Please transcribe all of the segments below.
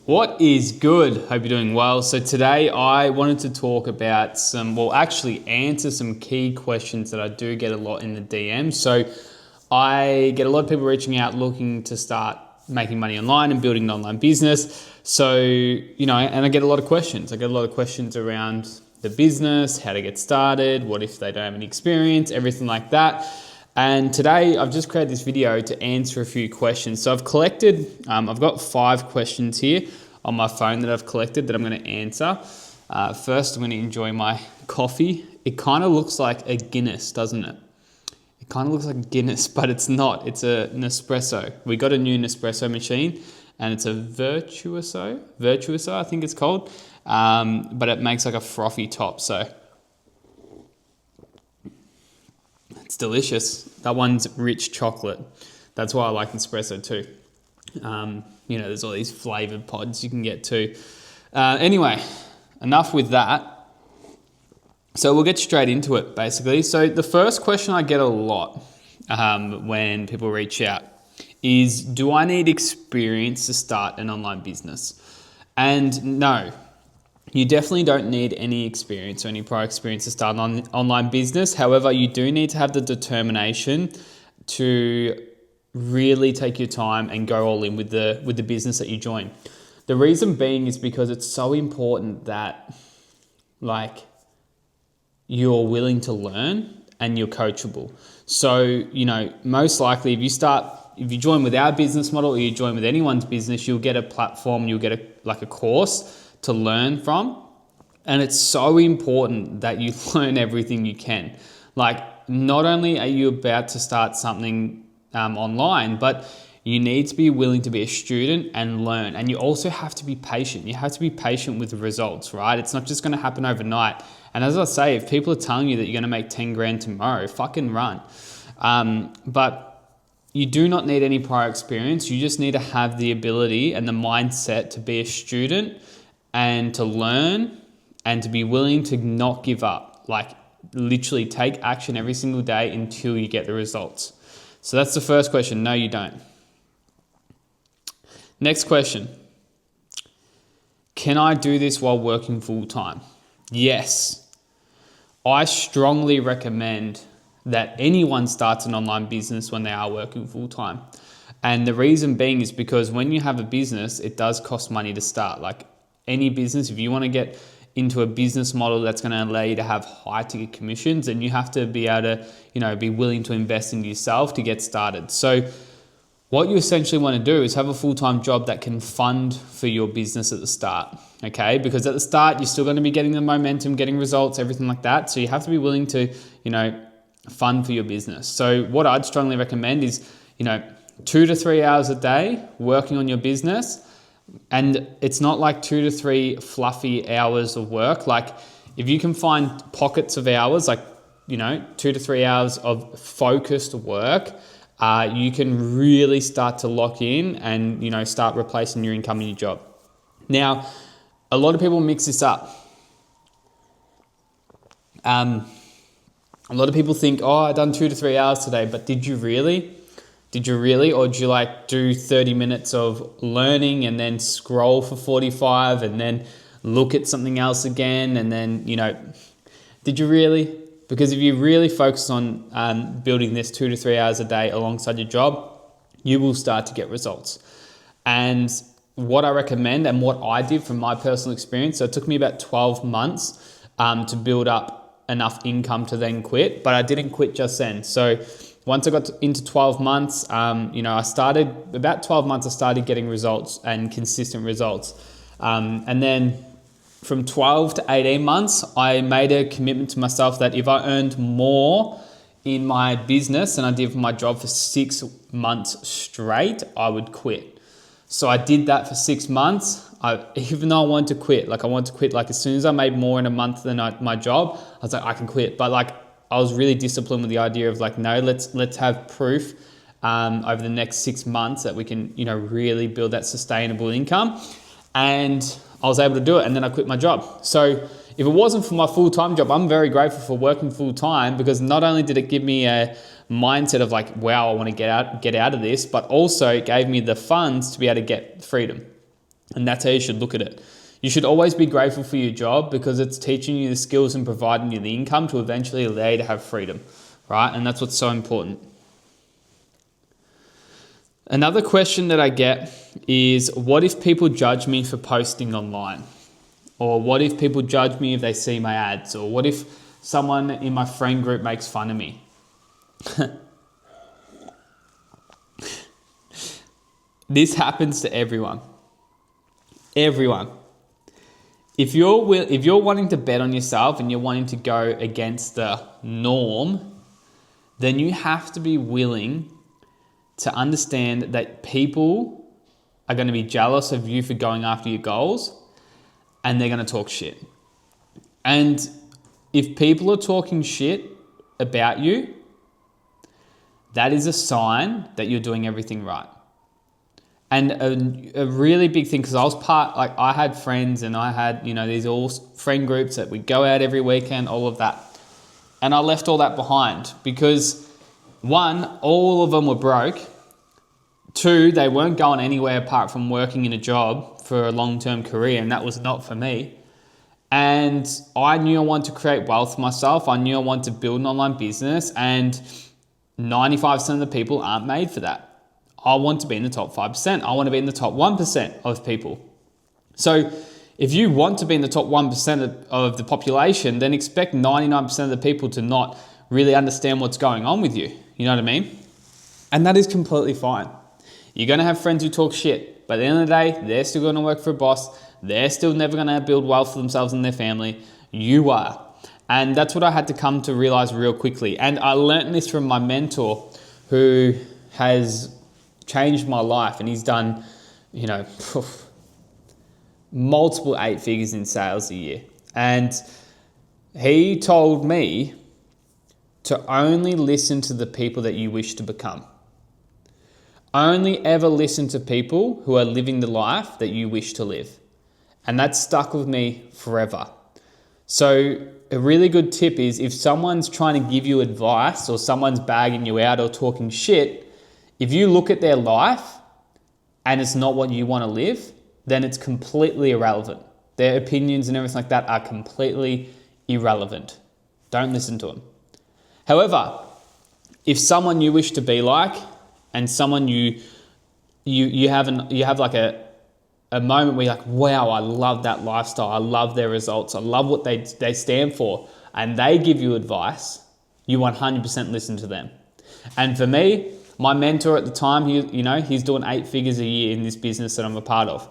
What is good? Hope you're doing well. So today I wanted to talk about answer some key questions that I do get a lot in the DM. So I get a lot of people reaching out looking to start making money online and building an online business. So, and I get a lot of questions. I get a lot of questions around the business, how to get started, what if they don't have any experience, everything like that. And today I've just created this video to answer a few questions. So I've got 5 questions here on my phone that I've collected that I'm going to answer. First, I'm going to enjoy my coffee. It kind of looks like a Guinness, doesn't it? It kind of looks like a Guinness, but it's not. It's a Nespresso. We got a new Nespresso machine and it's a Virtuoso, I think it's called. But it makes like a frothy top. So it's delicious. That one's rich chocolate. That's why I like Nespresso too. There's all these flavored pods you can get too. Anyway, enough with that. So we'll get straight into it basically. So the first question I get a lot when people reach out is, do I need experience to start an online business? And no, you definitely don't need any experience or any prior experience to start an online business. However, you do need to have the determination to really take your time and go all in with the business that you join. The reason being is because it's so important that you're willing to learn and you're coachable. So, most likely if you join with our business model or you join with anyone's business, you'll get a platform, you'll get a course to learn from. And it's so important that you learn everything you can. Not only are you about to start something online, but you need to be willing to be a student and learn. And you also have to be patient. You have to be patient with the results, right? It's not just going to happen overnight. And as I say, if people are telling you that you're going to make 10 grand tomorrow, fucking run. But you do not need any prior experience. You just need to have the ability and the mindset to be a student and to learn and to be willing to not give up. Literally take action every single day until you get the results. So that's the first question. No, you don't. Next question. Can I do this while working full time? Yes. I strongly recommend that anyone starts an online business when they are working full time. And the reason being is because when you have a business, it does cost money to start. Any business, if you want to get into a business model that's going to allow you to have high ticket commissions, and you have to be able to, be willing to invest in yourself to get started. So what you essentially want to do is have a full-time job that can fund for your business at the start, okay? Because at the start, you're still going to be getting the momentum, getting results, everything like that. So you have to be willing to, fund for your business. So what I'd strongly recommend is, 2 to 3 hours a day working on your business. And it's not 2 to 3 fluffy hours of work. If you can find pockets of hours, 2 to 3 hours of focused work, you can really start to lock in and, start replacing your income in your job. Now, a lot of people mix this up. A lot of people think, I done 2 to 3 hours today, but did you really? Did you really? Or did you do 30 minutes of learning and then scroll for 45 and then look at something else again? And then, did you really? Because if you really focus on building this 2 to 3 hours a day alongside your job, you will start to get results. And what I recommend and what I did from my personal experience, so it took me about 12 months to build up enough income to then quit, but I didn't quit just then. So once I got into 12 months, I started getting results and consistent results. And then from 12 to 18 months, I made a commitment to myself that if I earned more in my business than I did for my job for 6 months straight, I would quit. So I did that for 6 months. Even though I wanted to quit, I wanted to quit as soon as I made more in a month than my job, I was I can quit. But I was really disciplined with the idea of no, let's have proof over the next 6 months that we can, really build that sustainable income. And I was able to do it, and then I quit my job. So if it wasn't for my full-time job, I'm very grateful for working full-time, because not only did it give me a mindset of wow, I want to get out of this, but also it gave me the funds to be able to get freedom. And that's how you should look at it. You should always be grateful for your job because it's teaching you the skills and providing you the income to eventually allow you to have freedom, right? And that's what's so important. Another question that I get is, what if people judge me for posting online? Or what if people judge me if they see my ads? Or what if someone in my friend group makes fun of me? This happens to everyone. Everyone. If you're wanting to bet on yourself and you're wanting to go against the norm, then you have to be willing to understand that people are going to be jealous of you for going after your goals, and they're going to talk shit. And if people are talking shit about you, that is a sign that you're doing everything right. And a really big thing, because I had friends and I had, these all friend groups that we go out every weekend, all of that. And I left all that behind because 1, all of them were broke. 2, they weren't going anywhere apart from working in a job for a long-term career, and that was not for me. And I knew I wanted to create wealth for myself. I knew I wanted to build an online business, and 95% of the people aren't made for that. I want to be in the top 5%. I want to be in the top 1% of people. So if you want to be in the top 1% of the population, then expect 99% of the people to not really understand what's going on with you. You know what I mean? And that is completely fine. You're going to have friends who talk shit, but at the end of the day, they're still going to work for a boss. They're still never going to build wealth for themselves and their family. You are. And that's what I had to come to realize real quickly. And I learned this from my mentor, who has changed my life, and he's done, multiple 8 figures in sales a year. And he told me to only listen to the people that you wish to become. Only ever listen to people who are living the life that you wish to live. And that stuck with me forever. So a really good tip is, if someone's trying to give you advice or someone's bagging you out or talking shit, if you look at their life and it's not what you want to live, then it's completely irrelevant. Their opinions and everything like that are completely irrelevant. Don't listen to them. However, if someone you wish to be like, and someone you have like a moment where you're like, wow, I love that lifestyle, I love their results, I love what they stand for, and they give you advice, you 100% listen to them. And for me, my mentor at the time, he's doing 8 figures a year in this business that I'm a part of.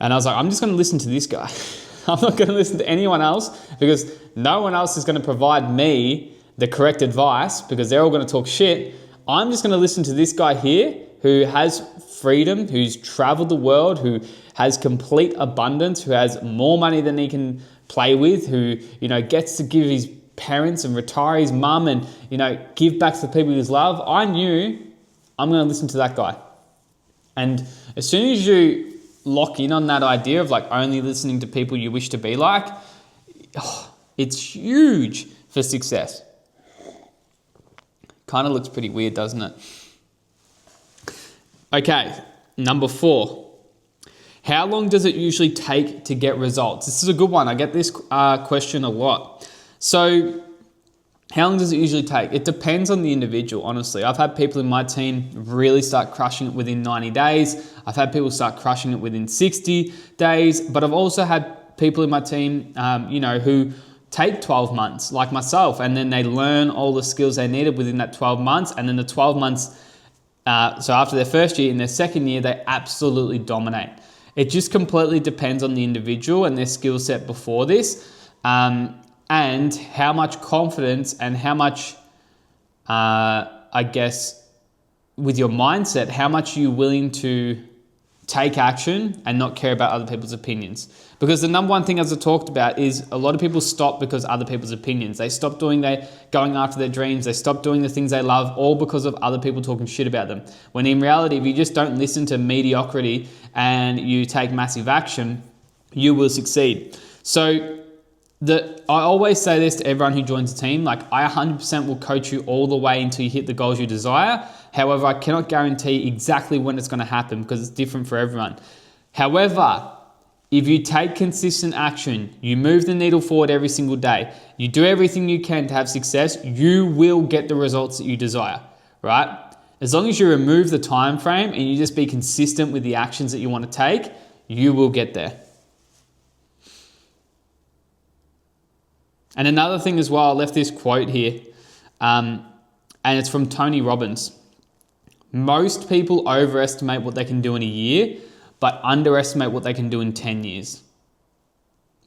And I was like, I'm just going to listen to this guy. I'm not going to listen to anyone else, because no one else is going to provide me the correct advice, because they're all going to talk shit. I'm just going to listen to this guy here who has freedom, who's traveled the world, who has complete abundance, who has more money than he can play with, who, gets to give his parents and retire his mum and, give back to the people he love. I knew I'm going to listen to that guy. And as soon as you lock in on that idea of only listening to people you wish to be like, it's huge for success. Kind of looks pretty weird, doesn't it? Okay, number 4. How long does it usually take to get results? This is a good one. I get this question a lot. So how long does it usually take? It depends on the individual, honestly. I've had people in my team really start crushing it within 90 days. I've had people start crushing it within 60 days. But I've also had people in my team, who take 12 months, like myself, and then they learn all the skills they needed within that 12 months. And then the 12 months, so after their first year, in their second year, they absolutely dominate. It just completely depends on the individual and their skill set before this. And how much confidence and how much, with your mindset, how much you're willing to take action and not care about other people's opinions. Because the number one thing, as I talked about, is a lot of people stop because other people's opinions. They stop going after their dreams. They stop doing the things they love, all because of other people talking shit about them. When in reality, if you just don't listen to mediocrity and you take massive action, you will succeed. So I always say this to everyone who joins the team, I 100% will coach you all the way until you hit the goals you desire. However, I cannot guarantee exactly when it's going to happen because it's different for everyone. However, if you take consistent action, you move the needle forward every single day, you do everything you can to have success, you will get the results that you desire, right? As long as you remove the time frame and you just be consistent with the actions that you want to take, you will get there. And another thing as well, I left this quote here, and it's from Tony Robbins. Most people overestimate what they can do in a year, but underestimate what they can do in 10 years,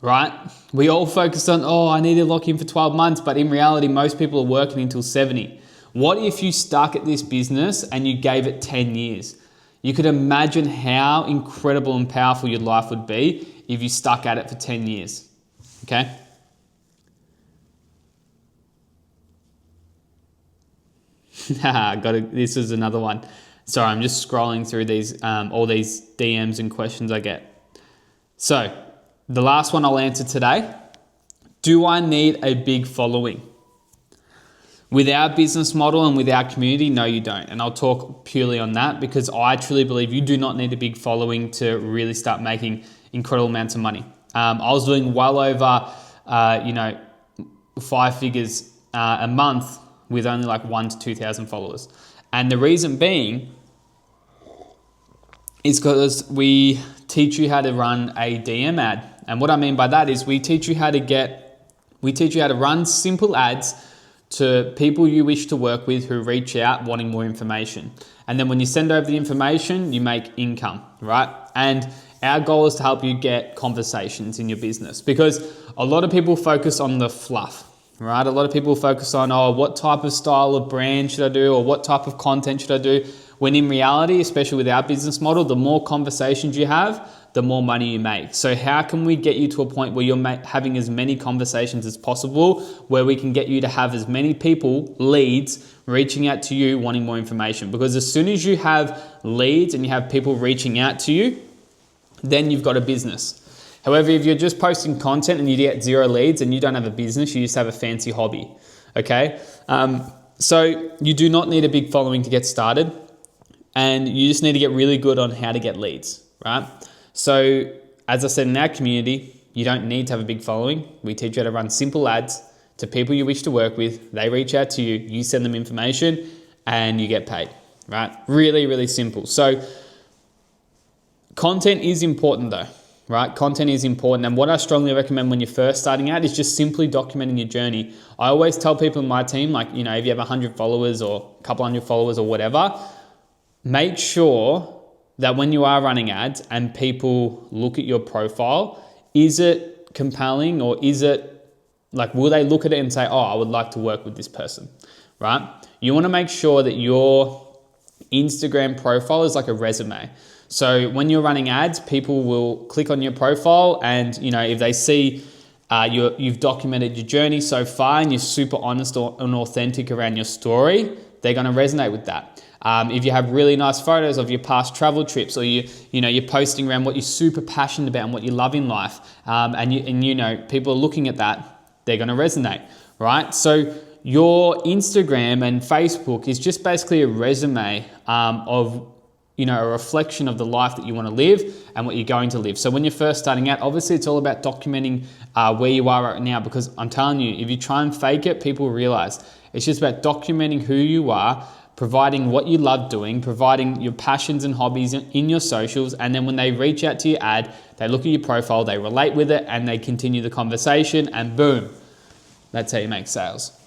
right? We all focus on, I need to lock in for 12 months, but in reality, most people are working until 70. What if you stuck at this business and you gave it 10 years? You could imagine how incredible and powerful your life would be if you stuck at it for 10 years, okay? This is another one. Sorry, I'm just scrolling through these all these DMs and questions I get. So, the last one I'll answer today. Do I need a big following? With our business model and with our community, no, you don't. And I'll talk purely on that because I truly believe you do not need a big following to really start making incredible amounts of money. I was doing well over, 5 figures a month with only like 1,000 to 2,000 followers. And the reason being is because we teach you how to run a DM ad. And what I mean by that is we teach you how to run simple ads to people you wish to work with who reach out wanting more information. And then when you send over the information, you make income, right? And our goal is to help you get conversations in your business because a lot of people focus on the fluff, right? A lot of people focus on, what type of style of brand should I do? Or what type of content should I do? When in reality, especially with our business model, the more conversations you have, the more money you make. So how can we get you to a point where you're having as many conversations as possible, where we can get you to have as many people, leads, reaching out to you wanting more information? Because as soon as you have leads and you have people reaching out to you, then you've got a business. However, if you're just posting content and you get 0 leads and you don't have a business, you just have a fancy hobby, okay? So you do not need a big following to get started, and you just need to get really good on how to get leads, right? So as I said, in our community, you don't need to have a big following. We teach you how to run simple ads to people you wish to work with. They reach out to you, you send them information, and you get paid, right? Really, really simple. So content is important though, right? Content is important. And what I strongly recommend when you're first starting out is just simply documenting your journey. I always tell people in my team, if you have 100 followers or a couple hundred followers or whatever, make sure that when you are running ads and people look at your profile, is it compelling or is it will they look at it and say, I would like to work with this person, right? You want to make sure that your Instagram profile is like a resume. So when you're running ads, people will click on your profile and, if they see you've documented your journey so far and you're super honest and authentic around your story, they're going to resonate with that. If you have really nice photos of your past travel trips, or you're posting around what you're super passionate about and what you love in life, and people are looking at that, they're going to resonate, right? So your Instagram and Facebook is just basically a resume of a reflection of the life that you want to live and what you're going to live. So when you're first starting out, obviously it's all about documenting where you are right now, because I'm telling you, if you try and fake it, people will realize it's just about documenting who you are, providing what you love doing, providing your passions and hobbies in your socials, and then when they reach out to your ad, they look at your profile, they relate with it, and they continue the conversation, and boom, that's how you make sales.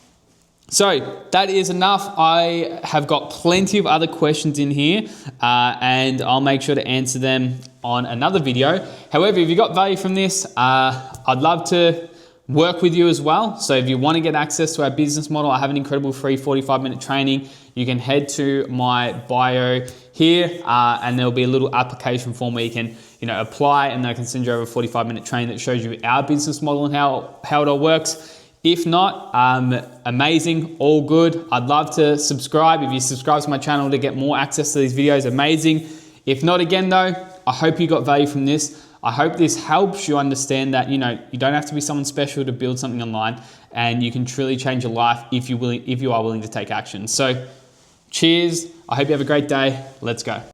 So that is enough. I have got plenty of other questions in here, and I'll make sure to answer them on another video. However, if you got value from this, I'd love to work with you as well. So if you want to get access to our business model, I have an incredible free 45-minute training. You can head to my bio here, and there'll be a little application form where you can apply, and I can send you over a 45-minute training that shows you our business model and how it all works. If not, amazing, all good. I'd love to subscribe. If you subscribe to my channel to get more access to these videos, amazing. If not, again though, I hope you got value from this. I hope this helps you understand that you don't have to be someone special to build something online, and you can truly change your life if you are willing to take action. So cheers. I hope you have a great day. Let's go.